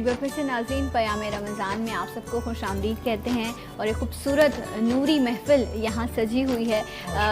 ایک بار پھر سے ناظرین پیام رمضان میں آپ سب کو خوش آمدید کہتے ہیں اور ایک خوبصورت نوری محفل یہاں سجی ہوئی ہے.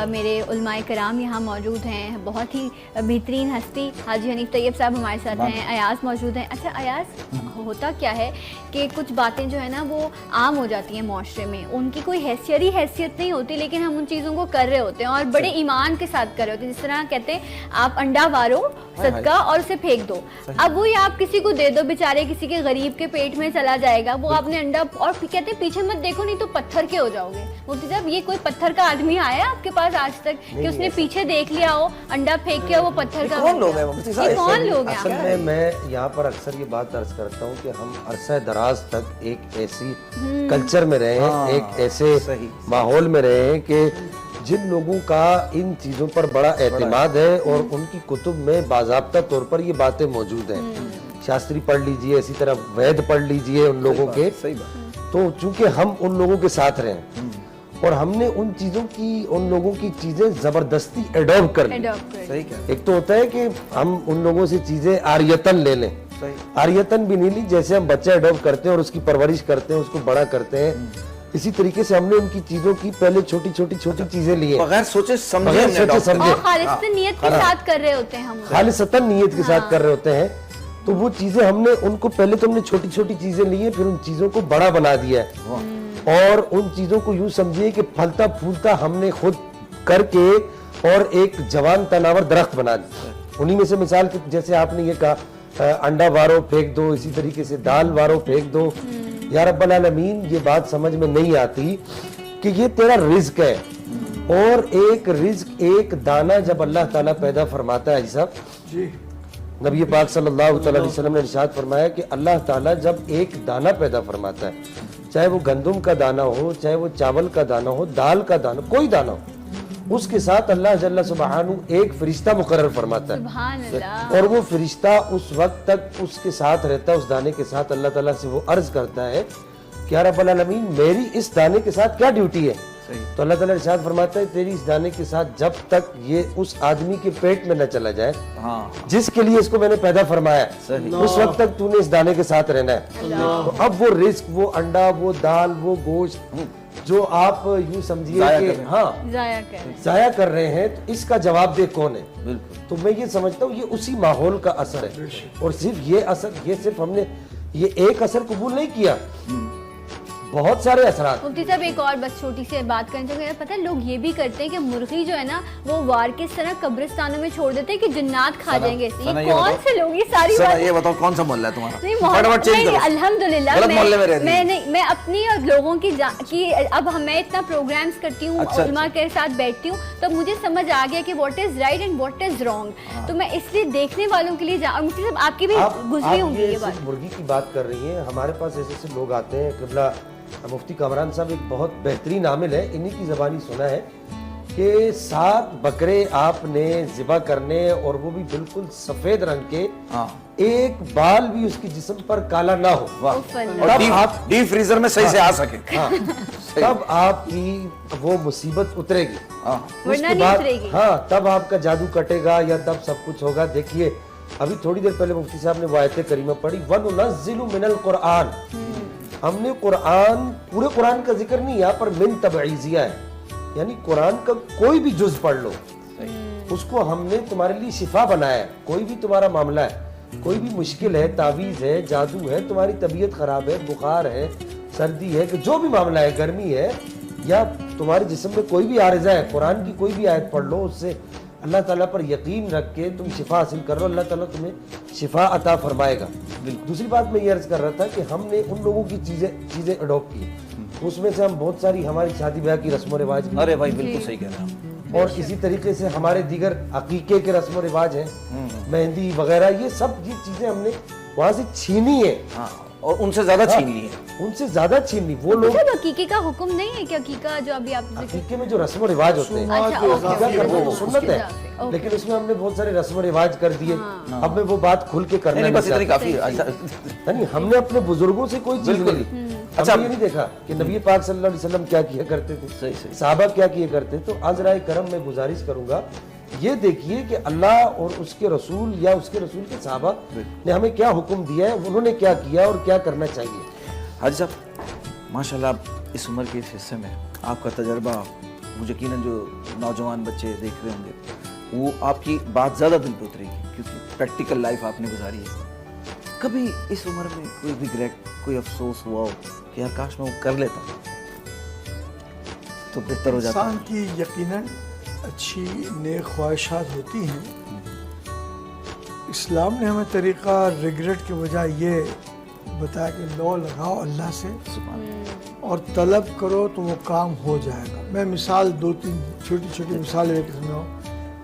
میرے علماء کرام یہاں موجود ہیں, بہت ہی بہترین ہستی حاجی حنیف طیب صاحب ہمارے ساتھ ہیں, ایاز موجود ہیں. اچھا ایاز, ہوتا کیا ہے کہ کچھ باتیں جو ہے نا وہ عام ہو جاتی ہیں معاشرے میں, ان کی کوئی حیثیت نہیں ہوتی, لیکن ہم ان چیزوں کو کر رہے ہوتے ہیں اور بڑے ایمان کے ساتھ کر رہے ہوتے ہیں. جس طرح کہتے ہیں آپ انڈا وارو صدقہ اور اسے پھینک دو. اب وہی آپ کسی کو دے دو, بیچارے کسی کے غریب کے پیٹ میں چلا جائے گا, وہ آپ نے انڈا, اور کہتے ہیں پیچھے مت دیکھو نہیں تو پتھر کے ہو جاؤ گے. مفتی صاحب یہ کوئی پتھر کا آدمی آیا ہے آپ کے پاس آج تک کہ اس نے پیچھے دیکھ لیا ہو, انڈا پھینک کیا وہ پتھر کا؟ کون لوگ ہیں مفتی صاحب؟ کون لوگ ہیں؟ اصل میں یہاں پر اکثر یہ بات عرض کرتا ہوں کہ ہم عرصہ دراز تک ایک ایسی کلچر میں رہے ہیں, ایک ایسے ماحول میں رہے ہیں کہ جن لوگوں کا ان چیزوں پر بڑا اعتماد ہے اور ان کی کتب میں باضابطہ طور پر یہ باتیں موجود ہیں. شاستری پڑھ لیجئے, اسی طرح وید پڑھ لیجئے ان لوگوں کے. تو چونکہ ہم ان لوگوں کے ساتھ رہے ہیں اور ہم نے ان لوگوں کی چیزیں زبردستی ایڈاپٹ کر لی. ایک تو ہوتا ہے کہ ہم ان لوگوں سے چیزیں عاریتاً لے لیں, عاریتاً بھی نہیں لی, جیسے ہم بچہ ایڈاپٹ کرتے ہیں اور اس کی پرورش کرتے ہیں, اس کو بڑا کرتے ہیں, اسی طریقے سے ہم نے ان کی چیزوں کی پہلے چھوٹی چیزیں لی ہیں بغیر سوچے سمجھے, خالصتاً نیت کے ساتھ کر رہے ہوتے ہیں, ہم خالصتاً نیت کے ساتھ کر رہے ہوتے ہیں. تو وہ چیزیں ہم نے ان کو پہلے تو ہم نے چھوٹی چیزیں لی ہیں, پھر ان چیزوں کو بڑا بنا دیا ہے اور ان چیزوں کو یوں سمجھیے کہ پھلتا پھولتا ہم نے خود کر کے اور ایک جوان تناور درخت بنا دیا. انہی میں سے مثال جیسے آپ نے یہ کہا انڈا وارو پھینک دو, اسی طریقے سے دال وارو پھینک دو. یا رب العالمین یہ بات سمجھ میں نہیں آتی کہ یہ تیرا رزق ہے, اور ایک رزق ایک دانہ جب اللہ تعالیٰ پیدا فرماتا ہے صاحب, نبی پاک صلی اللہ علیہ وسلم نے ارشاد فرمایا کہ اللہ تعالیٰ جب ایک دانہ پیدا فرماتا ہے, چاہے وہ گندم کا دانہ ہو, چاہے وہ چاول کا دانہ ہو, دال کا دانہ, کوئی دانہ ہو, اس کے ساتھ اللہ جل سبحانہ ایک فرشتہ مقرر فرماتا ہے, اور وہ فرشتہ اس وقت تک اس کے ساتھ رہتا ہے, اس دانے کے ساتھ. اللہ تعالیٰ سے وہ عرض کرتا ہے کہ یا رب العالمین میری اس دانے کے ساتھ کیا ڈیوٹی ہے؟ تو اللہ تعالیٰ ارشاد فرماتا ہے تیری اس دانے کے ساتھ جب تک یہ اس آدمی کے پیٹ میں نہ چلا جائے جس کے لیے اس کو میں نے پیدا فرمایا ہے, اس وقت تک تو نے اس دانے کے ساتھ رہنا ہے. تو اب وہ رزق, وہ انڈا, وہ دال, وہ گوشت جو آپ یوں سمجھیے کہ ضائع کر رہے ہیں, تو اس کا جواب دہ کون ہے؟ تو میں یہ سمجھتا ہوں یہ اسی ماحول کا اثر ہے, اور صرف یہ اثر, یہ صرف ہم نے یہ ایک اثر قبول نہیں کیا, بہت سارے اثرات. مفتی صاحب ایک اور بس چھوٹی سی بات کریں تو پتہ ہے لوگ یہ بھی کرتے ہیں کہ مرغی جو ہے نا وہ وار کے طرح قبرستانوں میں چھوڑ دیتے ہیں کہ جنات کھا جائیں گے. یہ کون سے لوگ, یہ ساری بات یہ بتاؤ کون سا محلہ ہے تمہارا؟ الحمدللہ میں اپنی اور لوگوں کی اب میں اتنا پروگرامز کرتی ہوں, علماء کے ساتھ بیٹھتی ہوں, تو مجھے سمجھ آ گیا کہ what is right and what is wrong. تو میں اس لیے دیکھنے والوں کے لیے مفتی صاحب آپ کی بھی گزری ہوں گی یہ بات. مرغی کی بات کر رہی ہیں, ہمارے پاس ایسے لوگ آتے ہیں, قبلہ مفتی کامران صاحب ایک بہت بہترین عامل ہے, انہی کی زبانی سنا ہے کہ 7 بکرے آپ نے ذبح کرنے, اور وہ بھی بالکل سفید رنگ کے, ایک بال بھی اس کی جسم پر کالا نہ ہو, اور ڈی فریزر میں صحیح سے آ سکے, تب آپ کی وہ مصیبت اترے گی, ورنہ نہیں اترے گی. تب آپ کا جادو کٹے گا یا تب سب کچھ ہوگا. دیکھیے ابھی تھوڑی دیر پہلے مفتی صاحب نے وہ آیت کریمہ پڑھی, وَنُنَزِّلُ مِنَ الْقُرْآنِ, ہم نے قرآن, پورے قرآن کا ذکر نہیں, یہاں پر من تبعیضیہ ہے, یعنی قرآن کا کوئی بھی جز پڑھ لو, اس کو ہم نے تمہارے لیے شفا بنایا ہے. کوئی بھی تمہارا معاملہ ہے, کوئی بھی مشکل ہے, تعویذ ہے, جادو ہے, تمہاری طبیعت خراب ہے, بخار ہے, سردی ہے, کہ جو بھی معاملہ ہے, گرمی ہے, یا تمہارے جسم میں کوئی بھی عارضہ ہے, قرآن کی کوئی بھی آیت پڑھ لو, اس سے اللہ تعالیٰ پر یقین رکھ کے تم شفا حاصل کر رہو, اللہ تعالیٰ تمہیں شفا عطا فرمائے گا. دوسری بات میں یہ عرض کر رہا تھا کہ ہم نے ان لوگوں کی چیزیں اڈاپٹ کی, اس میں سے ہم بہت ساری ہماری شادی بیاہ کی رسم و رواج, ارے بھائی بالکل صحیح کہہ رہے ہیں, اور اسی طریقے سے ہمارے دیگر عقیقے کے رسم و رواج ہیں, مہندی وغیرہ, یہ سب یہ چیزیں ہم نے وہاں سے چھینی ہے, اور ان سے زیادہ چھین لی ہے, ان سے زیادہ چھین لی. وہ لوگ عقیقے کا حکم نہیں ہے کہ عقیقہ جو ابھی آپ عقیقے میں جو رسم و رواج ہوتے ہیں, عقیقہ کرنا تو سنت ہے, لیکن اس میں ہم نے بہت سارے رسم و رواج کر دیے. اب میں وہ بات کھل کے کرنا نہیں چاہتا, ہم نے اپنے بزرگوں سے کوئی چیز نہیں لی. اچھا یہ نہیں دیکھا کہ نبی پاک صلی اللہ علیہ وسلم کیا کیا کرتے تھے, صحابہ کیا کیا کرتے. تو آج رائے کرم میں گزارش کروں گا یہ دیکھیے کہ اللہ اور اس کے رسول یا اس کے رسول کے صحابہ نے ہمیں کیا حکم دیا ہے, انہوں نے کیا کیا اور کیا کرنا چاہیے. حاجی صاحب ماشاءاللہ آپ اس عمر کے اس حصے میں آپ کا تجربہ, مجھے یقیناً جو نوجوان بچے دیکھ رہے ہوں گے وہ آپ کی بات زیادہ دل پہ اترے گی, کیونکہ پریکٹیکل لائف آپ نے گزاری ہے. کبھی اس عمر میں کوئی ریگریٹ, کوئی افسوس ہوا ہو کہ یار کاش میں وہ کر لیتا تو بہتر ہو جاتا؟ انسان کی یقیناً اچھی نیک خواہشات ہوتی ہیں. اسلام نے ہمیں طریقہ ریگریٹ کے بجائے یہ بتایا کہ لو لگاؤ اللہ سے اور طلب کرو تو وہ کام ہو جائے گا. میں مثال 2-3 چھوٹی چھوٹی مثالیں لے کے سناؤں.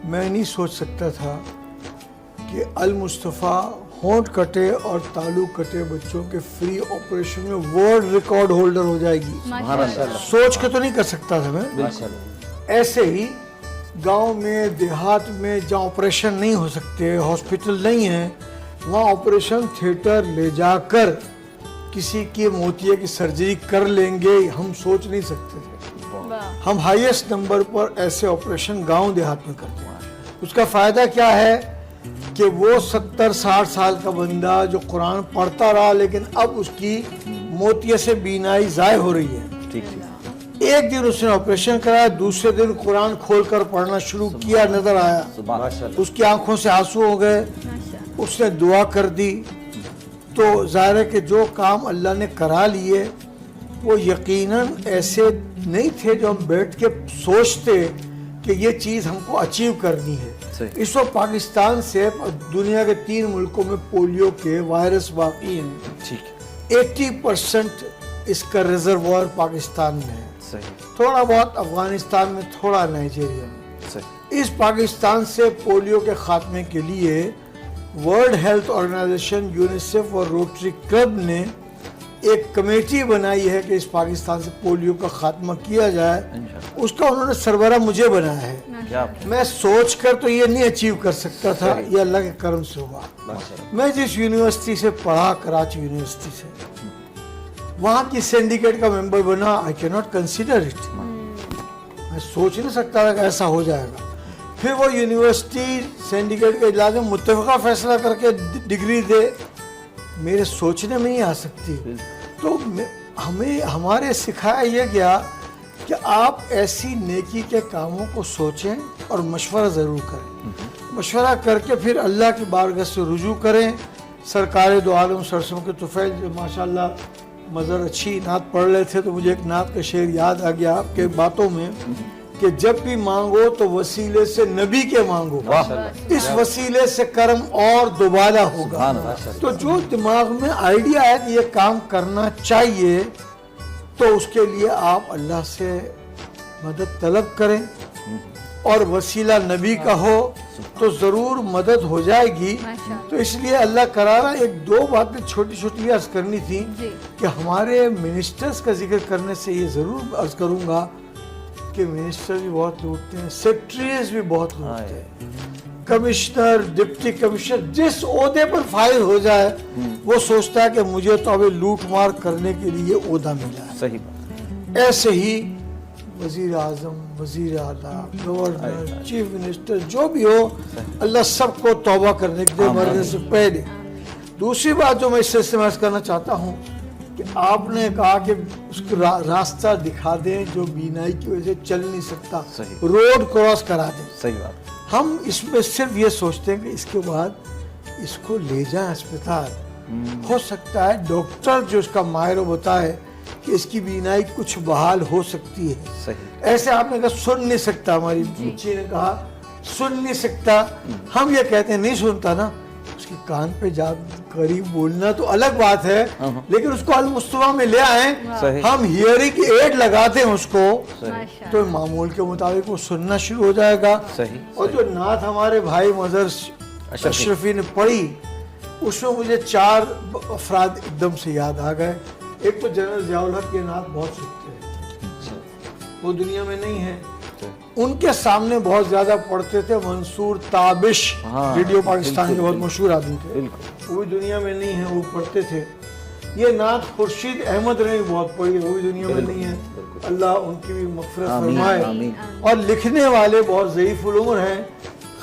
میں نہیں سوچ سکتا تھا کہ المصطفیٰ ہونٹ کٹے اور تالو کٹے بچوں کے فری آپریشن میں ورلڈ ریکارڈ ہولڈر ہو جائے گی. سوچ کے تو نہیں کر سکتا تھا میں. ایسے ہی گاؤں میں دیہات میں جہاں آپریشن نہیں ہو سکتے, ہاسپٹل نہیں ہیں, وہاں آپریشن تھیٹر لے جا کر کسی کی موتیے کی سرجری کر لیں گے, ہم سوچ نہیں سکتے تھے. ہم ہائیسٹ نمبر پر ایسے آپریشن گاؤں دیہات میں کرتے ہیں. اس کا فائدہ کیا ہے کہ وہ 70-60 سال کا بندہ جو قرآن پڑھتا رہا لیکن اب اس کی موتیے سے بینائی ضائع ہو رہی ہے. ایک دن اس نے آپریشن کرایا, دوسرے دن قرآن کھول کر پڑھنا شروع کیا, نظر آیا, اس کی آنکھوں سے آنسو ہو گئے, اس نے دعا کر دی. تو ظاہر ہے کہ جو کام اللہ نے کرا لیے وہ یقیناً ایسے نہیں تھے جو ہم بیٹھ کے سوچتے کہ یہ چیز ہم کو اچیو کرنی ہے. اس وقت پاکستان سے دنیا کے 3 ملکوں میں پولیو کے وائرس واقعی ہیں. 80% اس کا ریزروار پاکستان میں ہے, تھوڑا بہت افغانستان میں, تھوڑا نائجیریا میں. اس پاکستان سے پولیو کے خاتمے کے لیے ورلڈ ہیلتھ آرگنائزیشن, یونیسیف اور روٹری کلب نے ایک کمیٹی بنائی ہے کہ اس پاکستان سے پولیو کا خاتمہ کیا جائے. اس کا انہوں نے سربراہ مجھے بنایا ہے. میں سوچ کر تو یہ نہیں اچیو کر سکتا تھا, یہ اللہ کے کرم سے ہوا. میں جس یونیورسٹی سے پڑھا, کراچی یونیورسٹی سے, وہاں کی سینڈیکیٹ کا ممبر بنا. آئی کی ناٹ کنسیڈر اٹ. میں سوچ نہیں سکتا تھا کہ ایسا ہو جائے گا. پھر وہ یونیورسٹی سینڈیکیٹ کے اجلاس میں متفقہ فیصلہ کر کے ڈگری دے, میرے سوچنے میں نہیں آ سکتی. تو ہمارے سکھایا یہ گیا کہ آپ ایسی نیکی کے کاموں کو سوچیں اور مشورہ ضرور کریں. مشورہ کر کے پھر اللہ کی بارگاہ سے رجوع کریں. سرکار دو عالم سرسوں کے طفیل جو ماشاءاللہ مظہر اچھی نعت پڑھ رہے تھے, تو مجھے ایک نعت کا شعر یاد آ گیا آپ کے باتوں میں کہ جب بھی مانگو تو وسیلے سے نبی کے مانگو, اس وسیلے سے کرم اور دوبارہ ہوگا. تو جو دماغ میں آئیڈیا ہے کہ یہ کام کرنا چاہیے, تو اس کے لیے آپ اللہ سے مدد طلب کریں اور وسیلہ نبی کا ہو تو ضرور مدد ہو جائے گی. تو اس لیے اللہ کرارا 1-2 باتیں چھوٹی چھوٹی عرض کرنی تھی کہ ہمارے منسٹرز کا ذکر کرنے سے یہ ضرور عرض کروں گا کہ منسٹر بھی بہت لوٹتے ہیں, سیکٹریز بھی بہت لوٹتے ہیں. کمشنر, ڈپٹی کمشنر جس عہدے پر فائل ہو جائے وہ سوچتا ہے کہ مجھے تو ابھی لوٹ مار کرنے کے لیے عہدہ ملا ہے. صحیح بات. ایسے ہی وزیر اعظم, وزیر اعلیٰ, گورنر, چیف منسٹر جو بھی ہو, اللہ سب کو توبہ کرنے کے لیے مرنے سے پہلے. دوسری بات جو میں اس سے استعمال کرنا چاہتا ہوں کہ آپ نے کہا کہ اس کو راستہ دکھا دیں جو بینائی کی وجہ سے چل نہیں سکتا, روڈ کراس کرا دیں. صحیح بات. ہم اس میں صرف یہ سوچتے ہیں کہ اس کے بعد اس کو لے جائیں اسپتال. ہو سکتا ہے ڈاکٹر جو اس کا ماہر بتائے کہ اس کی بینائی کچھ بحال ہو سکتی ہے. ایسے آپ نے کہا سن نہیں سکتا, ہماری بچی نے کہا سن نہیں سکتا. ہم یہ کہتے ہیں نہیں سنتا نا, اس کے کان پہ جا قریب بولنا تو الگ بات ہے, لیکن اس کو المصطفیٰ میں لے آئیں, ہم ہیئرنگ ایڈ لگاتے ہیں اس کو, تو معمول کے مطابق وہ سننا شروع ہو جائے گا. اور جو نعت ہمارے بھائی مظہر اشرفی نے پڑھی, اس میں مجھے 4 افراد ایک دم سے یاد آ گئے. ایک تو جنرل ضیاء الحق کے نعت بہت سنتے ہیں, وہ دنیا میں نہیں ہے. ان کے سامنے بہت زیادہ پڑھتے تھے منصور تابش, ریڈیو پاکستان کے بہت مشہور آدمی تھے, وہ بھی دنیا میں نہیں ہے, وہ پڑھتے تھے. یہ نعت خورشید احمد نے بھی بہت پڑھی, وہ بھی دنیا میں نہیں ہے, اللہ ان کی بھی مغفرت فرمائے. اور لکھنے والے بہت ضعیف العمر ہیں,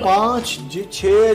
5-6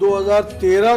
2013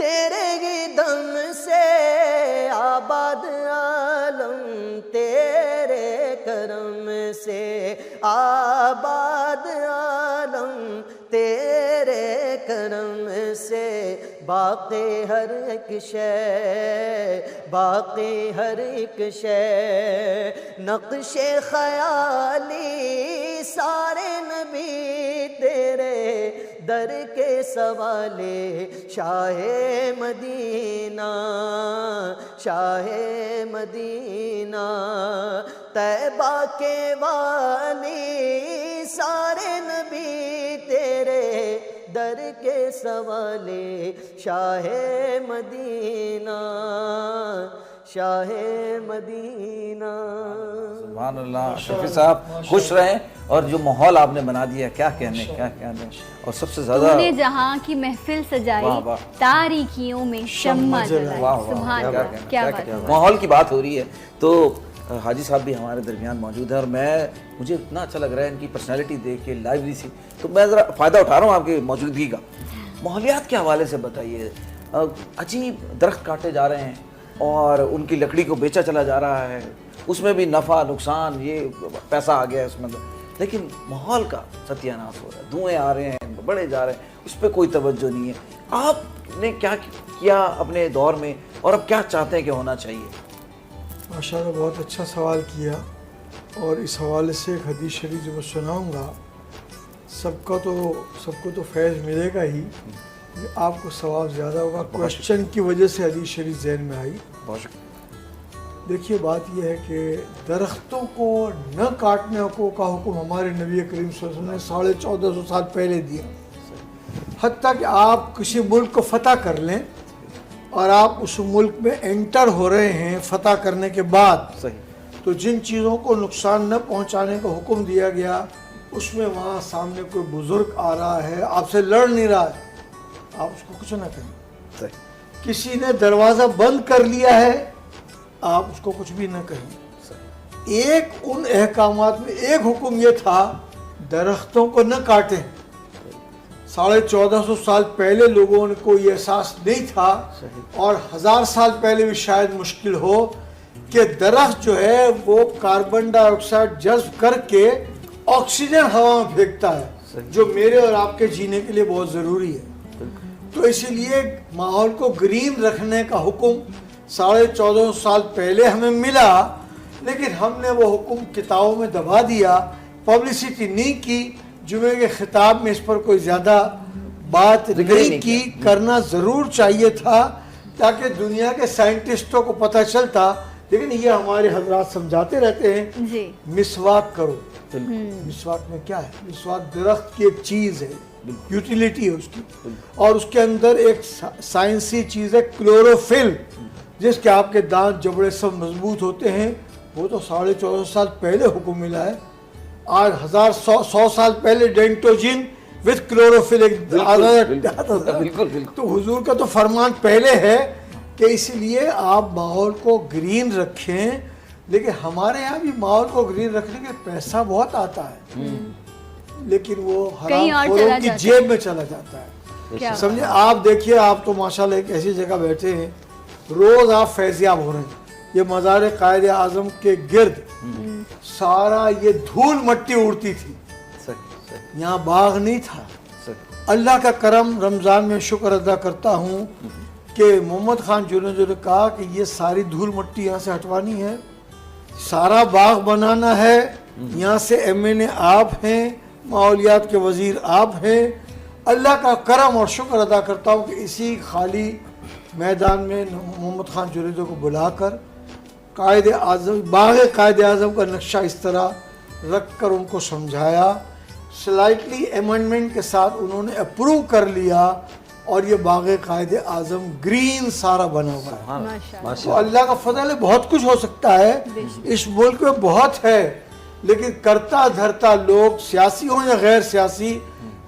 تیرے ہی دم سے آباد عالم تیرے کرم سے آباد عالم تیرے کرم سے باقی ہر ایک شے باقی ہر ایک شے نقش خیالی سارے نبی تیرے در کے سوالے شاہ مدینہ شاہ مدینہ طیبہ کے والی سارے نبی تیرے در کے سوالے شاہ مدینہ شاہ مدینہ. سبحان اللہ. شفیع صاحب خوش رہیں, اور جو ماحول آپ نے بنا دیا کیا کہنے کیا کہنے, اور سب سے زیادہ تو نے جہاں کی محفل سجائی واہ واہ. تاریکیوں میں شمع جلائی. واہ واہ, سبحان کیا اللہ, کہنا, کیا کیا بات کہنا. ہے. ماحول کی بات ہو رہی ہے تو حاجی صاحب بھی ہمارے درمیان موجود ہیں, اور مجھے اتنا اچھا لگ رہا ہے ان کی پرسنالٹی دیکھ کے, لائیولی سی, تو میں ذرا فائدہ اٹھا رہا ہوں آپ کی موجودگی کا. ماحولیات کے حوالے سے بتائیے, عجیب درخت کاٹے جا رہے ہیں اور ان کی لکڑی کو بیچا چلا جا رہا ہے, اس میں بھی نفع نقصان, یہ پیسہ آ گیا ہے اس میں, لیکن ماحول کا ستیہ ناش ہو رہا ہے, دھوئیں آ رہے ہیں, بڑے جا رہے ہیں, اس پہ کوئی توجہ نہیں ہے. آپ نے کیا کیا اپنے دور میں, اور اب کیا چاہتے ہیں کہ ہونا چاہیے؟ ماشاءاللہ بہت اچھا سوال کیا, اور اس حوالے سے ایک حدیث شریف جو میں سناؤں گا, سب کو تو فیض ملے گا ہی, آپ کو ثواب زیادہ ہوگا. کوشچن کی وجہ سے حدیث شریف ذہن میں آئی. بہت شکریہ. دیکھیے بات یہ ہے کہ درختوں کو نہ کاٹنے کا حکم ہمارے نبی کریم صلی اللہ علیہ وسلم نے 1450 سال پہلے دیا. حتیٰ کہ آپ کسی ملک کو فتح کر لیں اور آپ اس ملک میں انٹر ہو رہے ہیں فتح کرنے کے بعد, صحیح, تو جن چیزوں کو نقصان نہ پہنچانے کا حکم دیا گیا, اس میں وہاں سامنے کوئی بزرگ آ رہا ہے, آپ سے لڑ نہیں رہا ہے, آپ اس کو کچھ نہ کہیں. صحیح, کسی نے دروازہ بند کر لیا ہے, آپ اس کو کچھ بھی نہ کہیں. ایک ان احکامات میں ایک حکم یہ تھا, درختوں کو نہ کاٹیں. 1450 سال پہلے لوگوں کو یہ احساس نہیں تھا, اور 1000 سال پہلے بھی شاید مشکل ہو, کہ درخت جو ہے وہ کاربن ڈائی آکسائڈ جذب کر کے آکسیجن ہوا میں پھینکتا ہے, جو میرے اور آپ کے جینے کے لیے بہت ضروری ہے. تو اسی لیے ماحول کو گرین رکھنے کا حکم 1450 سال پہلے ہمیں ملا, لیکن ہم نے وہ حکم کتابوں میں دبا دیا, پبلسٹی نہیں کی. جمعے کے خطاب میں اس پر کوئی زیادہ بات نہیں کی. کرنا ضرور چاہیے تھا تاکہ دنیا کے سائنٹسٹوں کو پتہ چلتا, لیکن یہ ہمارے حضرات سمجھاتے رہتے ہیں جی مسواک کرو. مسواک میں کیا ہے؟ مسواک درخت کی ایک چیز ہے, یوٹیلیٹی ہے اس کی, اور اس کے اندر ایک سائنسی چیز ہے کلوروفل, جس کے آپ کے دانت جبڑے سب مضبوط ہوتے ہیں. وہ تو 1450 سال پہلے حکم ملا ہے. آج 100 سال پہلے ڈینٹوجن وتھ کلوروفل بالکل. تو حضور کا تو فرمان پہلے ہے کہ اسی لیے آپ ماحول کو گرین رکھیں. لیکن ہمارے یہاں بھی ماحول کو گرین رکھنے کے پیسہ بہت آتا ہے, لیکن وہ حرام خوروں کی جیب میں چلا جاتا ہے. سمجھے, آپ دیکھیے, آپ تو ماشاءاللہ ایک ایسی جگہ بیٹھے ہیں, روز آپ فیضیاب ہو رہے ہیں. یہ مزار قائد اعظم کے گرد سارا یہ دھول مٹی اڑتی تھی, یہاں باغ نہیں تھا. اللہ کا کرم, رمضان میں شکر ادا کرتا ہوں کہ محمد خان جنیدی نے کہا کہ یہ ساری دھول مٹی یہاں سے ہٹوانی ہے, سارا باغ بنانا ہے. یہاں سے ایم این اے آپ ہیں, ماحولیات کے وزیر آپ ہیں. اللہ کا کرم اور شکر ادا کرتا ہوں کہ اسی خالی میدان میں محمد خان جنیدی کو بلا کر قائد اعظم, باغ قائد اعظم کا نقشہ اس طرح رکھ کر ان کو سمجھایا. سلائٹلی ایمنڈمنٹ کے ساتھ انہوں نے اپروو کر لیا, اور یہ باغ قائد اعظم گرین سارا بنا ہوا ہے. تو اللہ کا فضل ہے, بہت کچھ ہو سکتا ہے اس ملک میں, بہت ہے, لیکن کرتا دھرتا لوگ, سیاسی ہوں یا غیر سیاسی,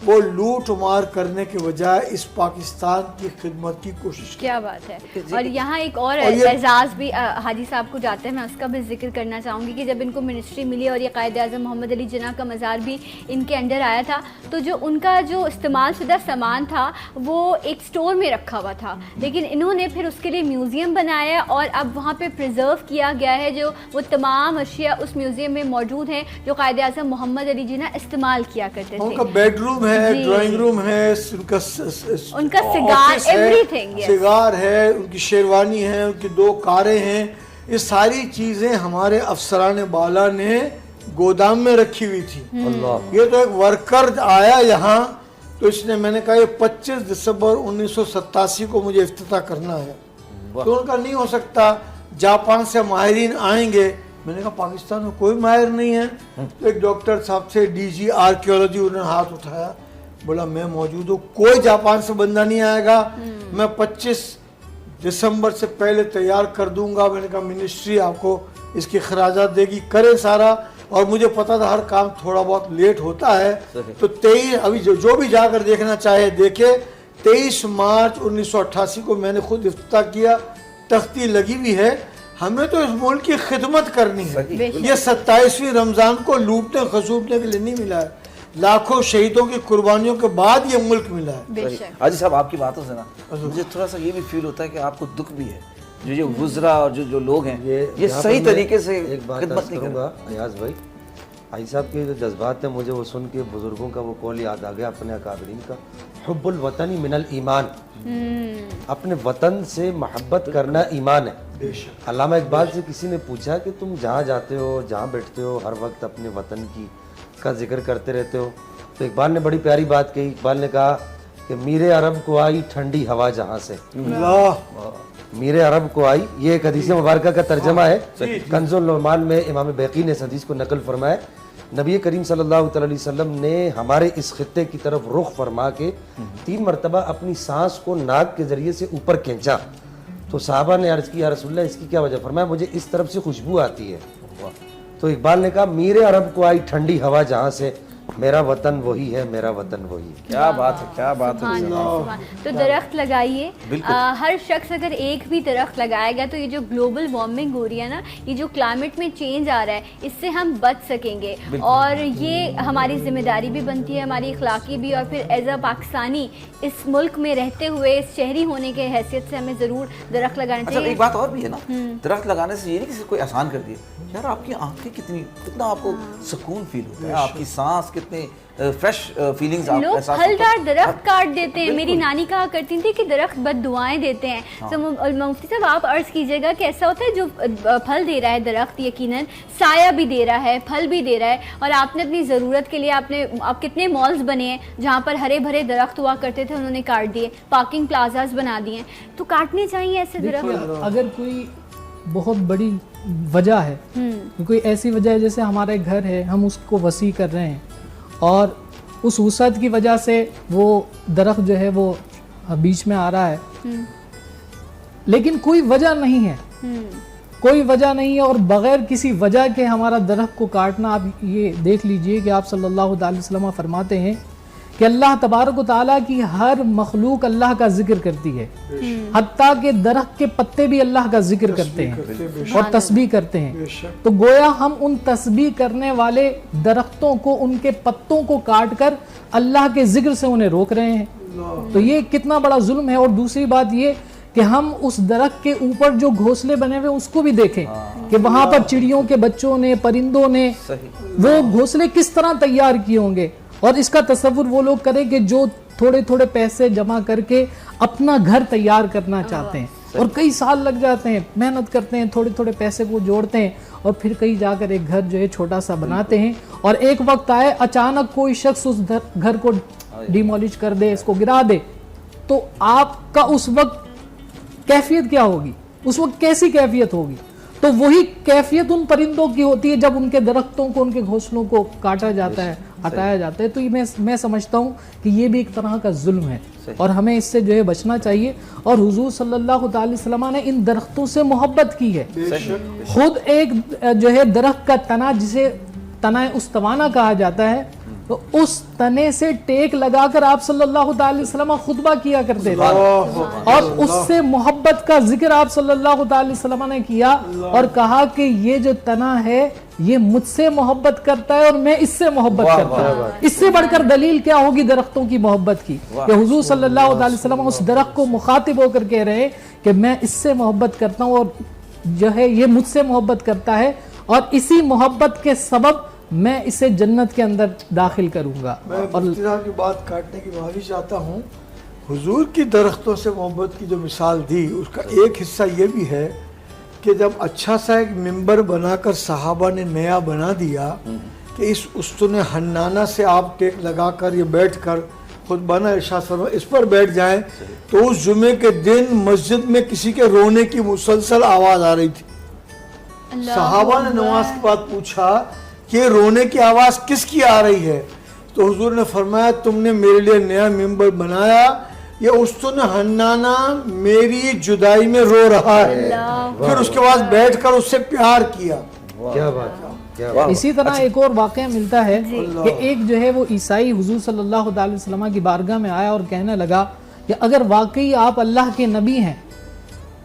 وہ لوٹ مار کرنے کے بجائے اس پاکستان کی خدمت کی کوشش کی. کیا بات ہے. اور یہاں ایک اور یہ- اعزاز بھی حاجی صاحب کو جاتے ہیں, میں اس کا بھی ذکر کرنا چاہوں گی کہ جب ان کو منسٹری ملی اور یہ قائد اعظم محمد علی جناح کا مزار بھی ان کے انڈر آیا تھا, تو جو ان کا جو استعمال شدہ سامان تھا وہ ایک سٹور میں رکھا ہوا تھا, لیکن انہوں نے پھر اس کے لیے میوزیم بنایا اور اب وہاں پہ پریزرو کیا گیا ہے جو وہ تمام اشیاء اس میوزیم میں موجود ہیں جو قائد اعظم محمد علی جناح استعمال کیا کرتے ان تھے. کا بیڈ روم ہے, جی. ڈرائنگ روم ہے, ان کا سگار, everything, yes. سگار ہے, ان کی شیروانی ہے, ان کی 2 کاریں ہیں. یہ ساری چیزیں ہمارے افسران بالا نے گودام میں رکھی ہوئی تھی. اللہ. یہ تو ایک ورکر آیا یہاں, تو اس نے, میں نے کہا یہ 25 دسمبر 1987 کو مجھے افتتاح کرنا ہے. تو ان کا نہیں ہو سکتا, جاپان سے ماہرین آئیں گے. میں نے کہا پاکستان میں کوئی ماہر نہیں ہے. تو ایک ڈاکٹر صاحب سے ڈی جی آرکیولوجی, انہوں نے ہاتھ اٹھایا, بولا میں موجود ہوں, کوئی جاپان سے بندہ نہیں آئے گا, میں 25 دسمبر سے پہلے تیار کر دوں گا. میں نے کہا منسٹری آپ کو اس کی خراجات دے گی, کرے سارا. اور مجھے پتا تھا ہر کام تھوڑا بہت لیٹ ہوتا ہے, تو 23 ابھی جو بھی جا کر دیکھنا چاہے دیکھے. 23 مارچ 1988 کو میں نے خود افتتاح کیا, تختی لگی ہوئی ہے. ہمیں تو اس ملک کی خدمت کرنی ہے. یہ 27ویں رمضان کو لوٹنے خسوٹنے کے لیے نہیں ملا ہے, لاکھوں شہیدوں کی قربانیوں کے بعد یہ ملک ملا ہے. بے شک. حاجی صاحب آپ کی باتوں سے نا مجھے تھوڑا سا یہ بھی فیل ہوتا ہے کہ آپ کو دکھ بھی ہے, جو وزراء اور جو لوگ ہیں یہ صحیح طریقے سے ایک بات خدمت نہیں کروں کر گا. ایاز بھائی, بھائی صاحب کے جو جذبات ہیں, مجھے وہ سن کے بزرگوں کا وہ قول یاد آ گیا اپنے اکابرین کا, حب الوطنی من الایمان. اپنے وطن سے محبت کرنا ایمان ہے. علامہ اقبال سے کسی نے پوچھا کہ تم جہاں جاتے ہو, جہاں بیٹھتے ہو, ہر وقت اپنے وطن کا ذکر کرتے رہتے ہو. تو اقبال نے بڑی پیاری بات کہی. اقبال نے کہا کہ میرے عرب کو آئی ٹھنڈی ہوا جہاں سے. میرے عرب کو آئی, یہ ایک حدیث مبارکہ کا ترجمہ ہے. کنز النعمان میں امام بیقی نے اس حدیث کو نقل فرمایا. نبی کریم صلی اللہ علیہ وسلم نے ہمارے اس خطے کی طرف رخ فرما کے 3 مرتبہ اپنی سانس کو ناک کے ذریعے سے اوپر کھینچا. تو صحابہ نے عرض کی یا رسول اللہ اس کی کیا وجہ؟ فرمایا مجھے اس طرف سے خوشبو آتی ہے. تو اقبال نے کہا میرے عرب کو آئی ٹھنڈی ہوا جہاں سے, میرا وطن وہی ہے, میرا وطن وہی ہے. کیا بات ہے, کیا بات ہے. سبحان اللہ, سبحان. تو درخت لگائیے, ہر شخص اگر ایک بھی درخت لگائے گا تو یہ جو گلوبل وارمنگ ہو رہی ہے نا, یہ جو کلائمیٹ میں چینج آ رہا ہے, اس سے ہم بچ سکیں گے. اور یہ ہماری ذمہ داری بھی بنتی ہے, ہماری اخلاقی بھی, اور پھر ایز اے پاکستانی اس ملک میں رہتے ہوئے اس شہری ہونے کے حیثیت سے ہمیں ضرور درخت لگانا اچھا چاہیے. ایک بات اور بھی ہے نا, درخت لگانے سے یہ نہیں کہ کوئی آسان کر دیا یار, آپ کی آنکھیں کتنا آپ کو سکون فیل ہوتا ہے, آپ کی سانس کتنے فریش فیلنگز آپ لوگ احساس پھلدار درخت کاٹ دیتے ہیں. میری نانی کہا کرتی تھی کہ درخت بد دعائیں دیتے ہیں. تو مفتی صاحب آپ عرض کیجئے گا کہ ایسا ہوتا ہے جو پھل دے رہا ہے درخت یقیناً سایہ بھی دے رہا ہے, پھل بھی دے رہا ہے, اور آپ نے اپنی ضرورت کے لیے آپ کتنے مالز بنے ہیں جہاں پر ہرے بھرے درخت ہوا کرتے تھے, انہوں نے کاٹ دیے, پارکنگ پلازاز بنا دیے. تو کاٹنے چاہیے ایسے درخت. اگر کوئی بہت بڑی وجہ ہے, کوئی ایسی وجہ ہے جیسے ہمارے گھر ہے, ہم اس کو وسیع کر رہے ہیں اور اس وسعت کی وجہ سے وہ درخت جو ہے وہ بیچ میں آ رہا ہے, لیکن کوئی وجہ نہیں ہے, کوئی وجہ نہیں ہے, اور بغیر کسی وجہ کے ہمارا درخت کو کاٹنا. آپ یہ دیکھ لیجئے کہ آپ صلی اللہ علیہ وسلم فرماتے ہیں کہ اللہ تبارک و تعالیٰ کی ہر مخلوق اللہ کا ذکر کرتی ہے, حتیٰ کہ درخت کے پتے بھی اللہ کا ذکر کرتے ہیں اور تسبیح کرتے ہیں. تو گویا ہم ان تسبیح کرنے والے درختوں کو, ان کے پتوں کو کاٹ کر اللہ کے ذکر سے انہیں روک رہے ہیں. تو یہ کتنا بڑا ظلم ہے. اور دوسری بات یہ کہ ہم اس درخت کے اوپر جو گھونسلے بنے ہوئے اس کو بھی دیکھیں کہ وہاں پر چڑیوں کے بچوں نے, پرندوں نے وہ گھونسلے کس طرح تیار کیے ہوں گے. اور اس کا تصور وہ لوگ کریں کہ جو تھوڑے تھوڑے پیسے جمع کر کے اپنا گھر تیار کرنا چاہتے ہیں, اور کئی سال لگ جاتے ہیں, محنت کرتے ہیں, تھوڑے تھوڑے پیسے کو جوڑتے ہیں, اور پھر کہیں جا کر ایک گھر جو ہے چھوٹا سا بناتے ہیں, اور ایک وقت آئے اچانک کوئی شخص اس گھر کو ڈیمولش کر دے, اس کو گرا دے, تو آپ کا اس وقت کیفیت کیا ہوگی, اس وقت کیسی کیفیت ہوگی؟ تو وہی کیفیت ان پرندوں کی ہوتی ہے جب ان کے درختوں کو, ان کے گھونسلوں کو کاٹا جاتا ہے, ہٹایا جاتا ہے. تو یہ میں سمجھتا ہوں کہ یہ بھی ایک طرح کا ظلم ہے, اور ہمیں اس سے جو ہے بچنا چاہیے. اور حضور صلی اللہ علیہ وسلم نے ان درختوں سے محبت کی ہے. خود ایک جو ہے درخت کا تنا, جسے تنا استوانہ کہا جاتا ہے, تو اس تنے سے ٹیک لگا کر آپ صلی اللہ علیہ وسلم خطبہ کیا کرتے تھے اور اس سے محبت کا ذکر آپ صلی اللہ علیہ وسلم نے کیا اور کہا کہ یہ جو تنا ہے یہ مجھ سے محبت کرتا ہے اور میں اس سے محبت کرتا ہوں. اس سے بڑھ کر دلیل کیا ہوگی درختوں کی محبت کی کہ حضور صلی اللہ علیہ وسلم اس درخت کو مخاطب ہو کر کہہ رہے ہیں کہ میں اس سے محبت کرتا ہوں اور جو ہے یہ مجھ سے محبت کرتا ہے اور اسی محبت کے سبب میں اسے جنت کے اندر داخل کروں گا. میں مفتی صاحب کی بات کاٹنے کی معافی چاہتا ہوں. حضور کی درختوں سے محبت کی جو مثال دی اس کا ایک حصہ یہ بھی ہے کہ جب اچھا سا ایک ممبر بنا کر صحابہ نے نیا بنا دیا کہ اس استن حنانہ سے آپ ٹیک لگا کر یہ بیٹھ کر خطبہ ارشاد فرما اس پر بیٹھ جائیں تو اس جمعے کے دن مسجد میں کسی کے رونے کی مسلسل آواز آ رہی تھی. صحابہ نے نماز کے بعد پوچھا کہ رونے کی آواز کس کی آ رہی ہے تو حضور نے فرمایا تم نے میرے لیے نیا ممبر بنایا یہ استن حنانہ میری جدائی میں رو رہا ہے. پھر اس کے بعد بیٹھ کر اس سے پیار کیا. کیا بات ہے. اسی طرح ایک اور واقعہ ملتا ہے کہ ایک جو ہے وہ عیسائی حضور صلی اللہ علیہ وسلم کی بارگاہ میں آیا اور کہنے لگا کہ اگر واقعی آپ اللہ کے نبی ہیں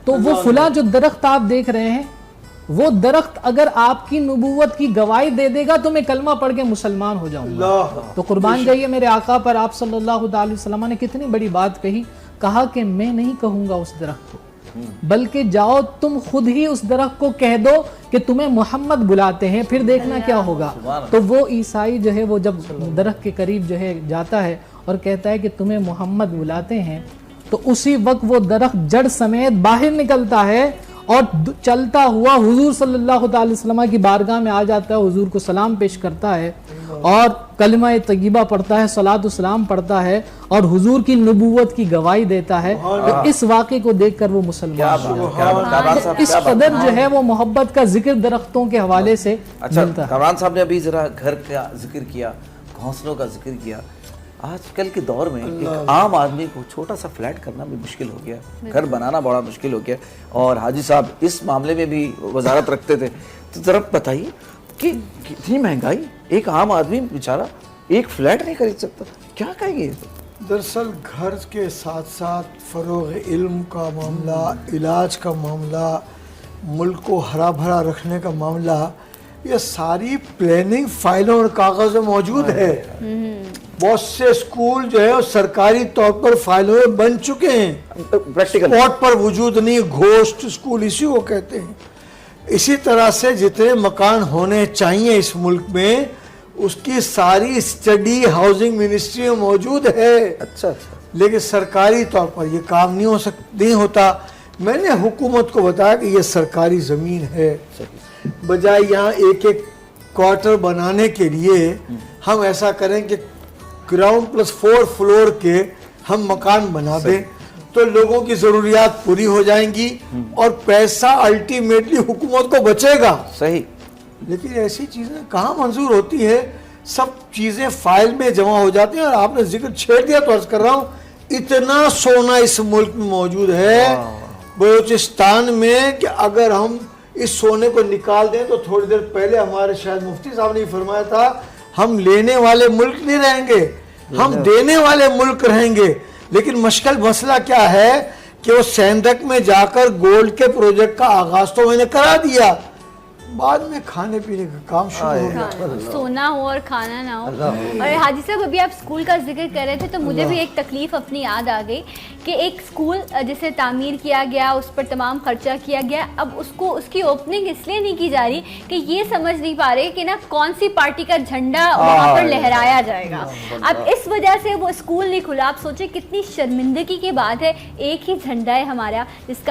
تو وہ فلاں جو درخت آپ دیکھ رہے ہیں وہ درخت اگر آپ کی نبوت کی گواہی دے دے گا تو میں کلمہ پڑھ کے مسلمان ہو جاؤں گا. تو قربان جائیے میرے آقا پر آپ صلی اللہ علیہ وسلم نے کتنی بڑی بات کہی. کہا کہ میں نہیں کہوں گا اس درخت کو بلکہ جاؤ تم خود ہی اس درخت کو کہہ دو کہ تمہیں محمد بلاتے ہیں پھر دیکھنا کیا ہوگا. تو وہ عیسائی جو ہے وہ جب درخت کے قریب جو ہے جاتا ہے اور کہتا ہے کہ تمہیں محمد بلاتے ہیں تو اسی وقت وہ درخت جڑ سمیت باہر نکلتا ہے اور چلتا ہوا حضور صلی اللہ علیہ وسلم کی بارگاہ میں آ جاتا ہے. حضور کو سلام پیش کرتا ہے اور کلمہ طیبہ پڑھتا ہے صلاۃ و سلام پڑھتا ہے اور حضور کی نبوت کی گواہی دیتا ہے. تو اس واقعے کو دیکھ کر وہ مسلمان ہو جاتا ہے. اس قدر جو ہے وہ محبت کا ذکر درختوں کے حوالے سے اچھا ملتا ہے. کامران صاحب نے ابھی ذرا گھر کا ذکر کیا گھونسلوں کا ذکر کیا. آج کل کے دور میں ایک عام آدمی کو چھوٹا سا فلیٹ کرنا بھی مشکل ہو گیا گھر بنانا بڑا مشکل ہو گیا اور حاجی صاحب اس معاملے میں بھی وزارت رکھتے تھے. تو ذرا بتائیے کہ کتنی مہنگائی ایک عام آدمی بیچارہ ایک فلیٹ نہیں خرید سکتا کیا کہیں گے. دراصل گھر کے ساتھ ساتھ فروغ علم کا معاملہ علاج کا معاملہ ملک کو ہرا بھرا رکھنے کا معاملہ یہ ساری پلاننگ فائلوں اور کاغذ میں موجود ہے. بہت سے اسکول جو ہے سرکاری طور پر فائلوں میں بن چکے ہیں اسپاٹ پر وجود نہیں گھوسٹ اسکول اسی کو کہتے ہیں. اسی طرح سے جتنے مکان ہونے چاہیے اس ملک میں اس کی ساری اسٹڈی ہاؤسنگ منسٹری میں موجود ہے. اچھا لیکن سرکاری طور پر یہ کام نہیں ہوتا. میں نے حکومت کو بتایا کہ یہ سرکاری زمین ہے بجائے یہاں ایک ایک کوارٹر بنانے کے لیے ہم ایسا کریں کہ گراؤنڈ پلس 4 فلور کے ہم مکان بنا دیں تو لوگوں کی ضروریات پوری ہو جائیں گی اور پیسہ الٹیمیٹلی حکومت کو بچے گا. صحیح. لیکن ایسی چیزیں کہاں منظور ہوتی ہے سب چیزیں فائل میں جمع ہو جاتی ہیں. اور آپ نے ذکر چھیڑ دیا تو عرض کر رہا ہوں اتنا سونا اس ملک میں موجود ہے بلوچستان میں کہ اگر ہم اس سونے کو نکال دیں تو تھوڑی دیر پہلے ہمارے شاید مفتی صاحب نے فرمایا تھا ہم لینے والے ملک نہیں رہیں گے ہم دینے والے ملک رہیں گے. لیکن مشکل مسئلہ کیا ہے کہ وہ سیندک میں جا کر گولڈ کے پروجیکٹ کا آغاز تو میں نے کرا دیا بعد میں کھانے پینے کا کام شروع ہو گیا. سونا ہو اور کھانا نہ ہو. اور حاجی صاحب ابھی آپ اسکول کا ذکر کر رہے تھے تو مجھے بھی ایک تکلیف اپنی یاد آ گئی کہ ایک اسکول جسے تعمیر کیا گیا اس پر تمام خرچہ کیا گیا اب اس کی اوپننگ اس لیے نہیں کی جا رہی کہ یہ سمجھ نہیں پا رہے کہ نا کون سی پارٹی کا جھنڈا وہاں پر لہرایا جائے گا. اب اس وجہ سے وہ اسکول نہیں کھلا. آپ سوچیں کتنی شرمندگی کی بات ہے. ایک ہی جھنڈا ہے ہمارا جس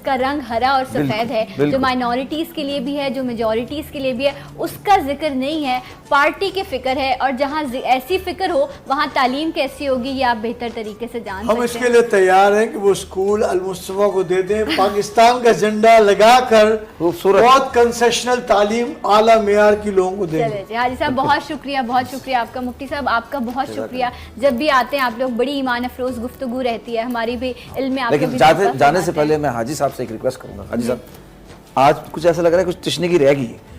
کا رنگ ہرا اور سفید ہے جو مائنورٹیز کے لیے بھی ہے جو میجورٹیز کے لیے بھی ہے اس کا ذکر نہیں ہے. پارٹی کی فکر ہے اور جہاں ایسی فکر ہو وہاں تعلیم کیسی ہوگی یہ آپ بہتر طریقے سے جان سکتے ہیں. ہم اس کے لیے تیار ہیں کہ وہ اسکول المصطفیٰ کو دے دیں پاکستان کا جھنڈا لگا کر بہت کنسیشنل تعلیم اعلیٰ معیار کی لوگوں کو دیں. چلے حاجی صاحب بہت شکریہ آپ کا. مفتی صاحب آپ کا بہت شکریہ. جب بھی آتے ہیں آپ لوگ بڑی ایمان افروز گفتگو رہتی ہے ہماری بھی علم میں. لیکن جانے سے پہلے میں حاجی صاحب سے ایک ریکویسٹ کروں گا. حاجی صاحب آج کچھ ایسا لگ رہا ہے کچھ تشنگی رہ گئی ہے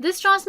This transmission